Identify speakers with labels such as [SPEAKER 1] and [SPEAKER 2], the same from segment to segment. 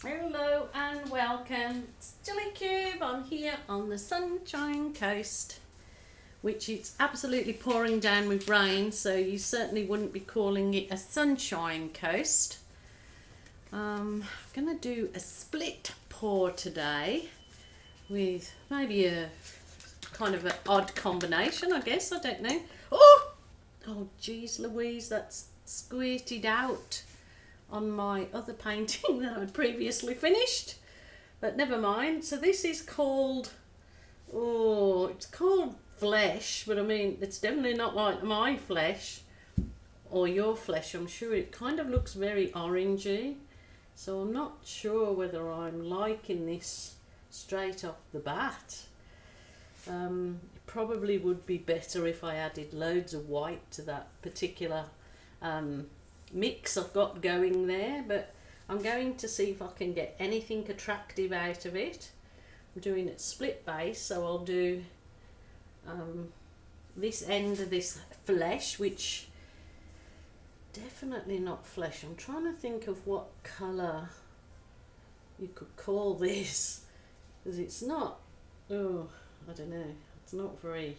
[SPEAKER 1] Hello and welcome. It's Jelly Cube. I'm here on the Sunshine Coast, which is absolutely pouring down with rain, so you certainly wouldn't be calling it a sunshine coast. I'm going to do a split pour today with maybe a kind of an odd combination, I guess. I don't know. Oh geez Louise, that's squirted out on my other painting that I'd previously finished, but never mind. So this is called, it's called flesh, but I mean it's definitely not like my flesh or your flesh. I'm sure it kind of looks very orangey, so I'm not sure whether I'm liking this straight off the bat. It probably would be better if I added loads of white to that particular mix I've got going there, but I'm going to see if I can get anything attractive out of it. I'm doing it split base, so I'll do this end of this flesh, which definitely not flesh. I'm trying to think of what colour you could call this, because it's not, I don't know, it's not very,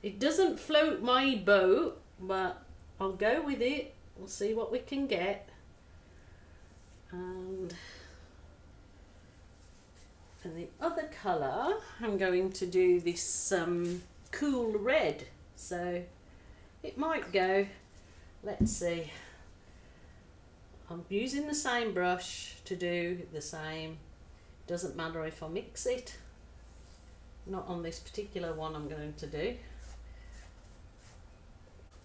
[SPEAKER 1] it doesn't float my boat, but I'll go with it. We'll see what we can get. And the other colour, I'm going to do this cool red, so it might go. Let's see. I'm using the same brush to do the same. Doesn't matter if I mix it. Not on this particular one I'm going to do.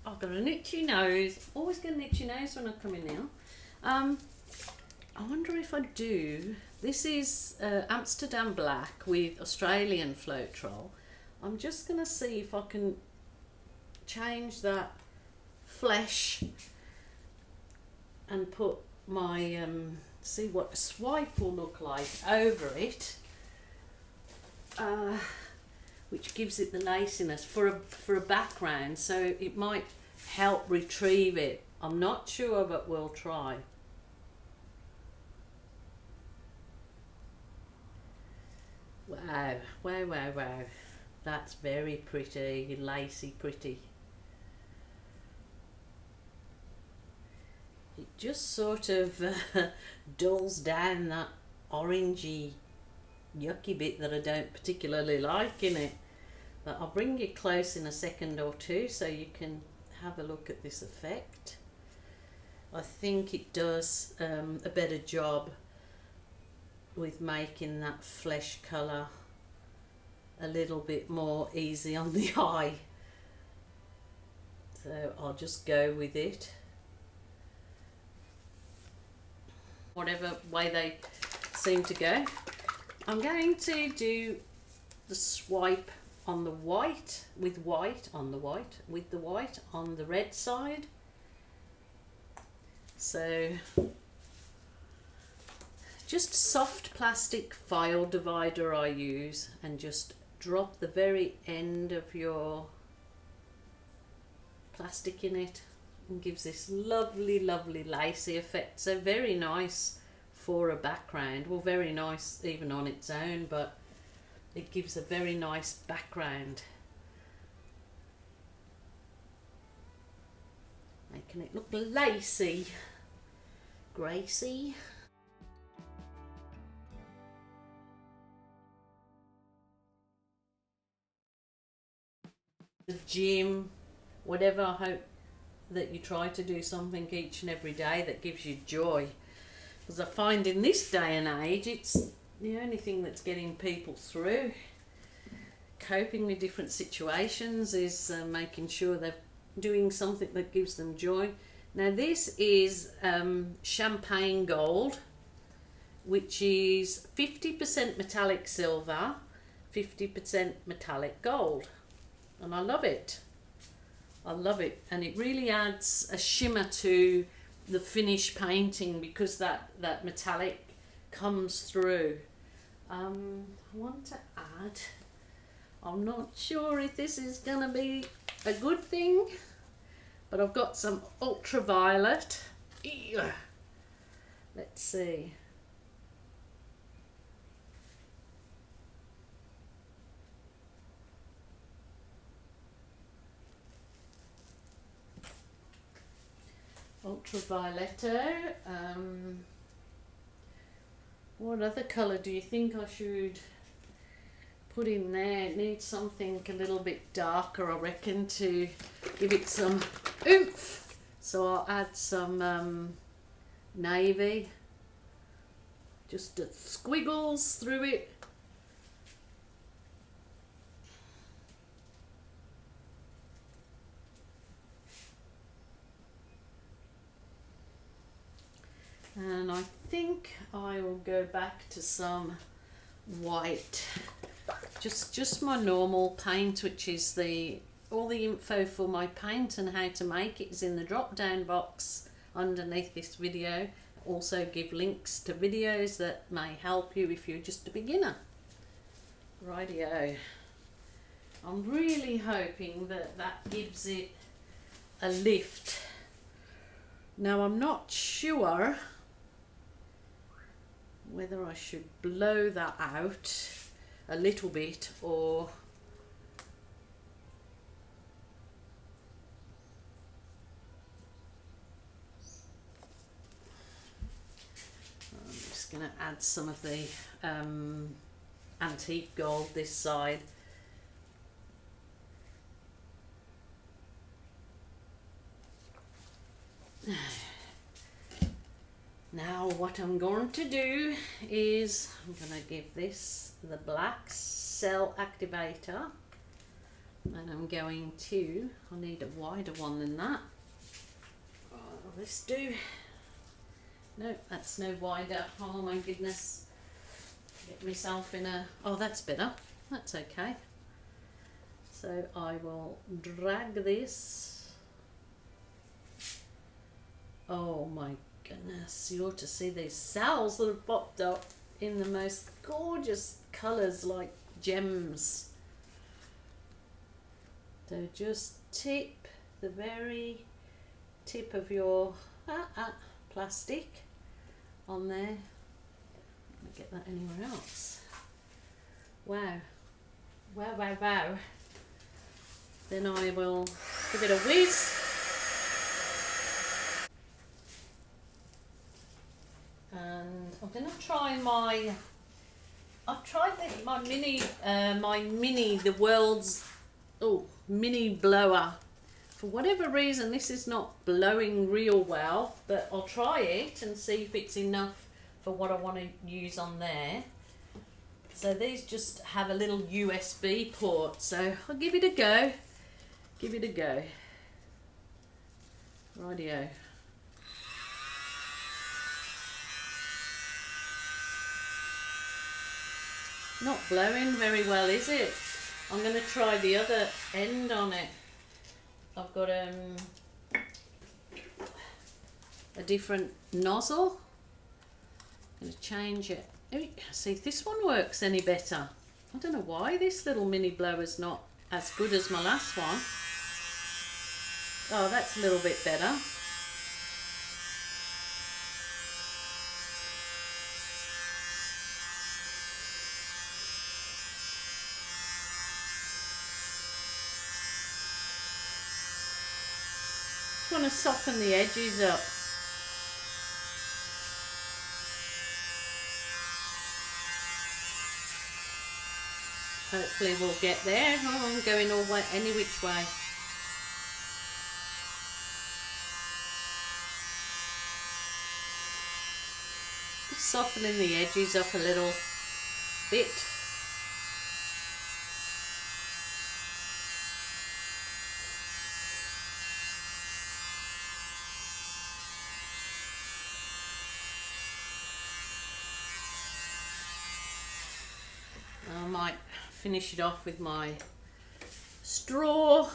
[SPEAKER 1] I've got an itchy nose. Always get an itchy nose when I come in now. I wonder if I do. This is Amsterdam Black with Australian Floetrol. I'm just going to see if I can change that flesh and put my, see what a swipe will look like over it. Which gives it the laciness for a background, so it might help retrieve it. I'm not sure, but we'll try. Wow, wow, wow, wow. That's very pretty, lacy pretty. It just sort of dulls down that orangey yucky bit that I don't particularly like in it. But I'll bring you close in a second or two so you can have a look at this effect. I think it does a better job with making that flesh colour a little bit more easy on the eye. So I'll just go with it. Whatever way they seem to go. I'm going to do the swipe on the white, with the white on the red side. So just soft plastic file divider I use, and just drop the very end of your plastic in it, and gives this lovely lacy effect. So very nice for a background, well, very nice even on its own, but it gives a very nice background, making it look lacy, gracy. The gym, whatever, I hope that you try to do something each and every day that gives you joy, because I find in this day and age it's the only thing that's getting people through. Coping with different situations is making sure they're doing something that gives them joy. Now this is champagne gold, which is 50% metallic silver, 50% metallic gold, and I love it. I love it, and it really adds a shimmer to the finished painting because that metallic comes through. I want to add, I'm not sure if this is gonna be a good thing, but I've got some ultraviolet. Let's see. Ultravioletto. What other colour do you think I should put in there? It needs something a little bit darker, I reckon, to give it some oomph. So I'll add some navy, just squiggles through it. And I think I will go back to some white, just my normal paint, which is all the info for my paint and how to make it is in the drop down box underneath this video. Also give links to videos that may help you if you're just a beginner. Rightio. I'm really hoping that gives it a lift. Now I'm not sure whether I should blow that out a little bit or I'm just going to add some of the antique gold this side. Now what I'm going to do is I'm going to give this the black cell activator, and I'm going to, I need a wider one than that. Oh, this do. No, that's no wider. Oh my goodness. Get myself in a, oh that's better. That's okay. So I will drag this. Oh my goodness, you ought to see these cells that have popped up in the most gorgeous colours, like gems. So just tip the very tip of your plastic on there. I'll get that anywhere else. Wow. Wow, wow, wow. Then I will give it a whiz. And I'm going to try I've tried my mini, the world's, mini blower. For whatever reason, this is not blowing real well, but I'll try it and see if it's enough for what I want to use on there. So these just have a little USB port, so I'll give it a go. Give it a go. Rightio. Not blowing very well, is it? I'm going to try the other end on it. I've got a different nozzle. I'm going to change it. See if this one works any better. I don't know why this little mini blower's not as good as my last one. Oh, that's a little bit better. Want to soften the edges up. Hopefully we'll get there. Oh, I'm going all way, any which way. Just softening the edges up a little bit. I might finish it off with my straw.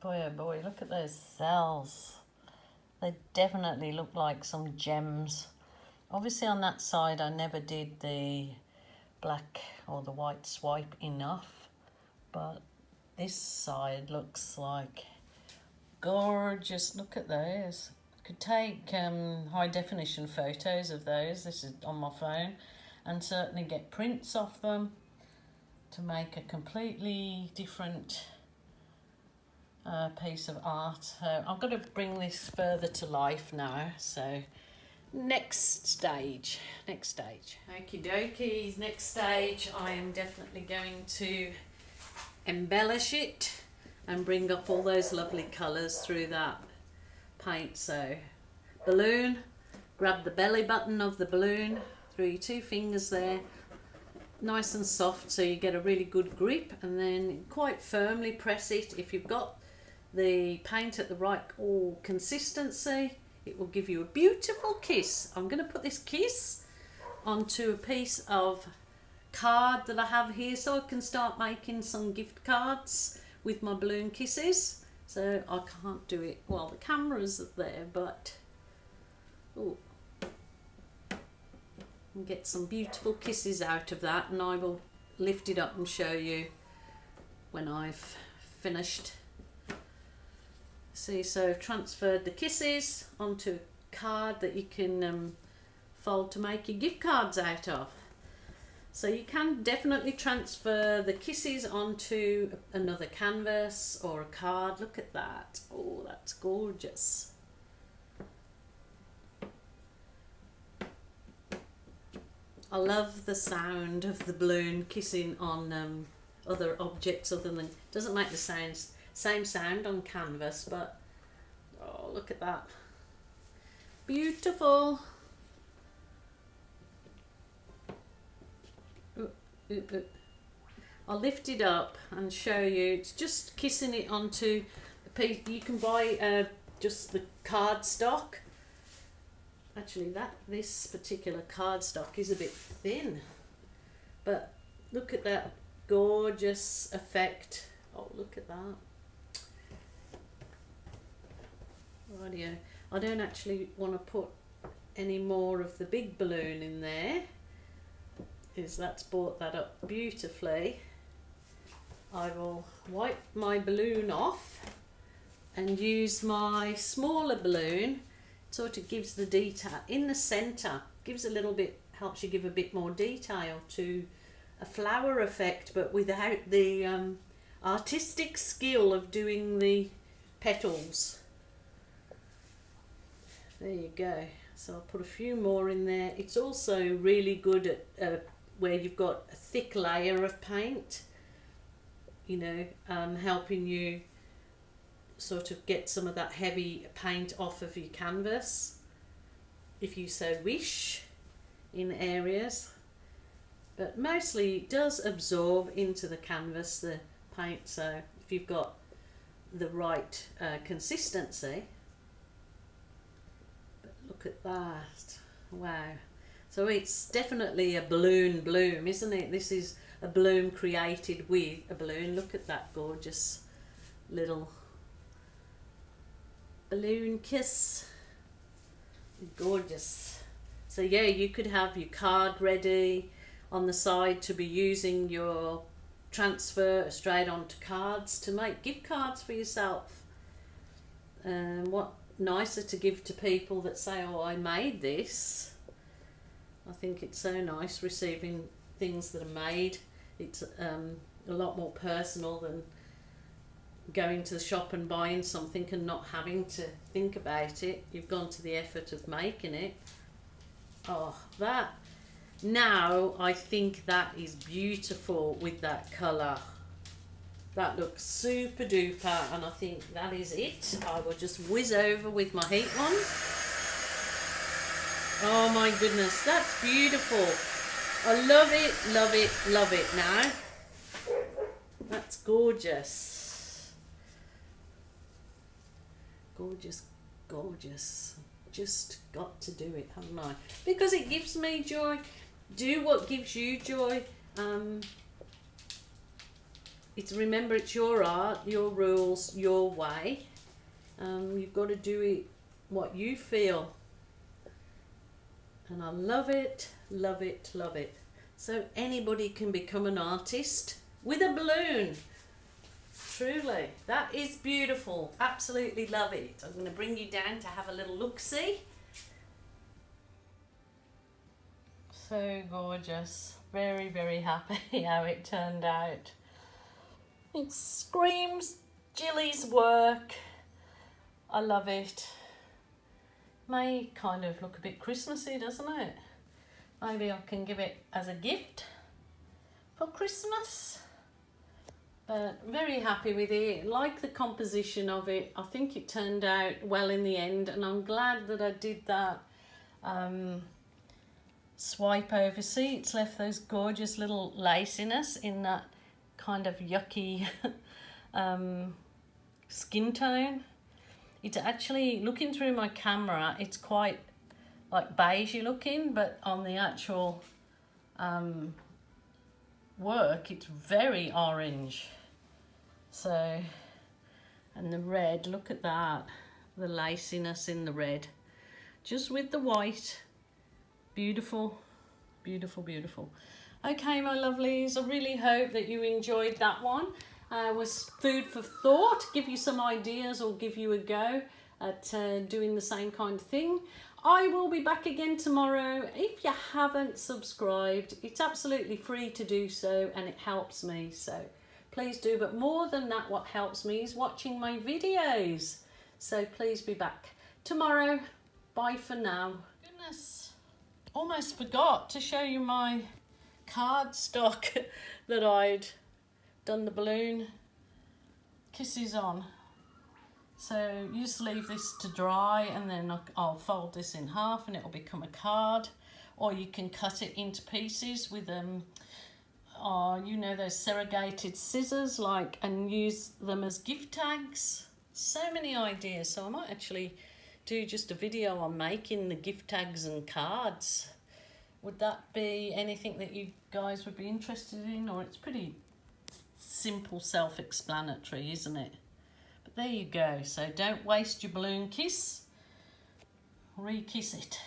[SPEAKER 1] Boy oh boy, look at those cells. They definitely look like some gems. Obviously on that side I never did the black or the white swipe enough, but This side looks like gorgeous. Look at those. Could take high definition photos of those. This is on my phone, and certainly get prints off them to make a completely different piece of art. So I'm going to bring this further to life now. So next stage. Okie dokies, next stage I am definitely going to embellish it and bring up all those lovely colours through that paint. So balloon, grab the belly button of the balloon through your 2 fingers there, nice and soft so you get a really good grip, and then quite firmly press it. If you've got the paint at the right consistency, it will give you a beautiful kiss. I'm going to put this kiss onto a piece of card that I have here so I can start making some gift cards with my balloon kisses. So I can't do it while the camera's there, but and get some beautiful kisses out of that, and I will lift it up and show you when I've finished. See, so I've transferred the kisses onto a card that you can fold to make your gift cards out of. So you can definitely transfer the kisses onto another canvas or a card. Look at that. Oh, that's gorgeous. I love the sound of the balloon kissing on other objects other than, doesn't make the same sound on canvas, but oh, look at that. Beautiful. I'll lift it up and show you. It's just kissing it onto a piece. You can buy just the cardstock. Actually, this particular cardstock is a bit thin, but look at that gorgeous effect. Oh, look at that. Rightio. I don't actually want to put any more of the big balloon in there, because that's brought that up beautifully. I will wipe my balloon off and use my smaller balloon. Sort of gives the detail in the center, gives a little bit, helps you give a bit more detail to a flower effect, but without the artistic skill of doing the petals. There you go. So I'll put a few more in there. It's also really good at where you've got a thick layer of paint, you know, helping you sort of get some of that heavy paint off of your canvas if you so wish in areas, but mostly it does absorb into the canvas, the paint. So if you've got the right consistency, but look at that, wow. So it's definitely a balloon bloom, isn't it? This is a bloom created with a balloon. Look at that gorgeous little balloon kiss. Gorgeous. So yeah, you could have your card ready on the side to be using your transfer straight onto cards to make gift cards for yourself. What nicer to give to people that say, oh, I made this. I think it's so nice receiving things that are made. It's a lot more personal than going to the shop and buying something and not having to think about it. You've gone to the effort of making it. Oh, that, now I think that is beautiful with that colour. That looks super duper, and I think that is it. I will just whiz over with my heat wand. Oh my goodness, that's beautiful. I love it, love it, love it now. That's gorgeous. Gorgeous, gorgeous. Just got to do it, haven't I? Because it gives me joy. Do what gives you joy. Remember, it's your art, your rules, your way. You've got to do it what you feel. And I love it, love it, love it. So anybody can become an artist with a balloon. Truly, that is beautiful. Absolutely love it. I'm going to bring you down to have a little look-see. So gorgeous. Very, very happy how it turned out. It screams Jilly's work. I love it. May kind of look a bit Christmassy, doesn't it? Maybe I can give it as a gift for Christmas. But very happy with it. Like the composition of it. I think it turned out well in the end, and I'm glad that I did that swipe over. See, it's left those gorgeous little laciness in that kind of yucky skin tone. It's actually, looking through my camera, it's quite like beigey looking, but on the actual work, it's very orange. So, and the red, look at that, the laciness in the red, just with the white. Beautiful, beautiful, beautiful. Okay, my lovelies, I really hope that you enjoyed that one. Was food for thought, give you some ideas or give you a go at doing the same kind of thing. I will be back again tomorrow. If you haven't subscribed, it's absolutely free to do so, and it helps me, so please do. But more than that, what helps me is watching my videos. So please be back tomorrow. Bye for now. Goodness, almost forgot to show you my cardstock that I'd done the balloon kisses on. So you just leave this to dry, and then I'll fold this in half and it'll become a card. Or you can cut it into pieces with you know, those serrated scissors, like, and use them as gift tags. So many ideas. So I might actually do just a video on making the gift tags and cards. Would that be anything that you guys would be interested in? Or it's pretty simple, self-explanatory, isn't it? But there you go. So don't waste your balloon kiss. Re-kiss it.